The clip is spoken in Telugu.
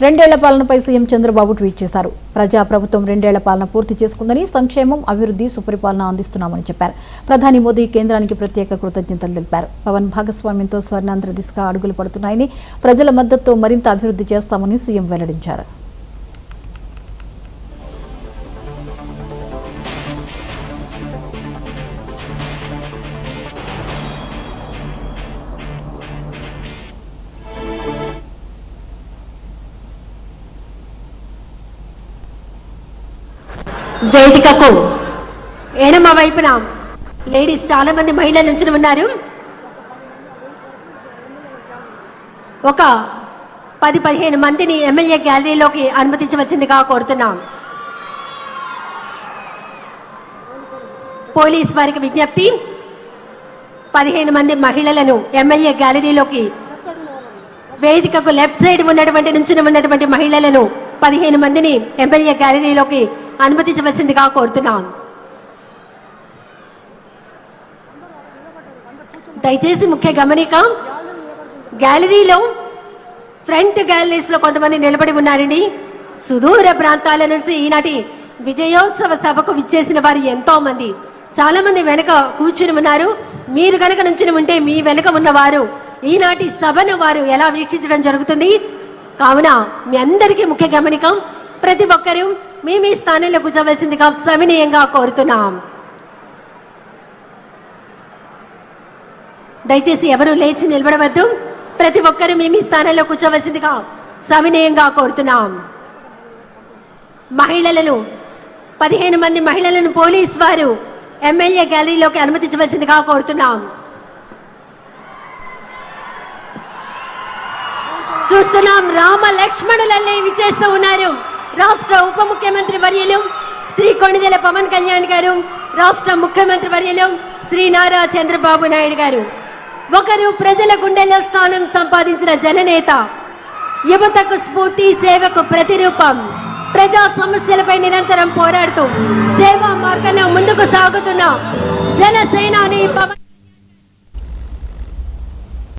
రెండేళ్ల పాలనపై సీఎం చంద్రబాబు ట్వీట్ చేశారు. ప్రజాప్రభుత్వం రెండేళ్ల పాలన పూర్తి చేసుకుందని, సంక్షేమం, అభివృద్ధి, సుపరిపాలన అందిస్తున్నామని చెప్పారు. ప్రధాని మోదీ కేంద్రానికి ప్రత్యేక కృతజ్ఞతలు తెలిపారు. పవన్ భాగస్వామ్యంతో స్వర్ణాంధ్ర దిశగా అడుగులు పడుతున్నాయని, ప్రజల మద్దతుతో మరింత అభివృద్ధి చేస్తామని సీఎం వెల్లడించారు. వేదికకు ఎడమ వైపున లేడీస్ చాలా మంది మహిళలు నుంచి ఉన్నారు. ఒక 10-15 మందిని ఎమ్మెల్యే గ్యాలరీలోకి అనుమతించవలసిందిగా కోరుతున్నాం. పోలీస్ వారికి విజ్ఞప్తి, 15 మంది మహిళలను ఎమ్మెల్యే గ్యాలరీలోకి, వేదికకు లెఫ్ట్ సైడ్ ఉన్నటువంటి మహిళలను 15 మందిని ఎమ్మెల్యే గ్యాలరీలోకి అనుమతించవలసిందిగా కోరుతున్నాం. దయచేసి ముఖ్య గమనిక, గ్యాలరీలో ఫ్రంట్ గ్యాలరీస్ లో కొంతమంది నిలబడి ఉన్నారండి. సుదూర ప్రాంతాల నుంచి ఈనాటి విజయోత్సవ సభకు విచ్చేసిన వారు ఎంతో మంది, చాలా మంది వెనక కూర్చుని ఉన్నారు. మీరు కనుక నుంచి ఉంటే మీ వెనక ఉన్నవారు ఈనాటి సభను వారు ఎలా వీక్షించడం జరుగుతుంది. కావున మీ అందరికీ ముఖ్య గమనిక, ప్రతి ఒక్కరూ మీ స్థానంలో కూర్చోవలసిందిగా సవినయంగా కోరుతున్నాం. దయచేసి ఎవరు లేచి నిలబడవద్దు. ప్రతి ఒక్కరూ మీ స్థానంలో కూర్చోవలసిందిగా సవినయంగా కోరుతున్నాం. మహిళలను 15 మంది మహిళలను పోలీస్ వారు ఎమ్మెల్యే గ్యాలరీలోకి అనుమతించవలసిందిగా కోరుతున్నాం. చూస్తున్నాం, రామ లక్ష్మణులన్నీ విచ్చేస్తూ ఉన్నారు. రాష్ట్ర ఉప ముఖ్యమంత్రి వర్యులు శ్రీ కొణిదెల పవన్ కళ్యాణ్ గారు, రాష్ట్ర ముఖ్యమంత్రి వర్యులు శ్రీ నారా చంద్రబాబు నాయుడు గారు. ఒకరు ప్రజల గుండెల్లో స్థానం సంపాదించిన జననేత, యువతకు స్ఫూర్తి, సేవకు ప్రతిరూపం, ప్రజా సమస్యలపై నిరంతరం పోరాడుతూ సేవా మార్గంలో ముందుకు సాగుతున్న జనసేనాని పవన్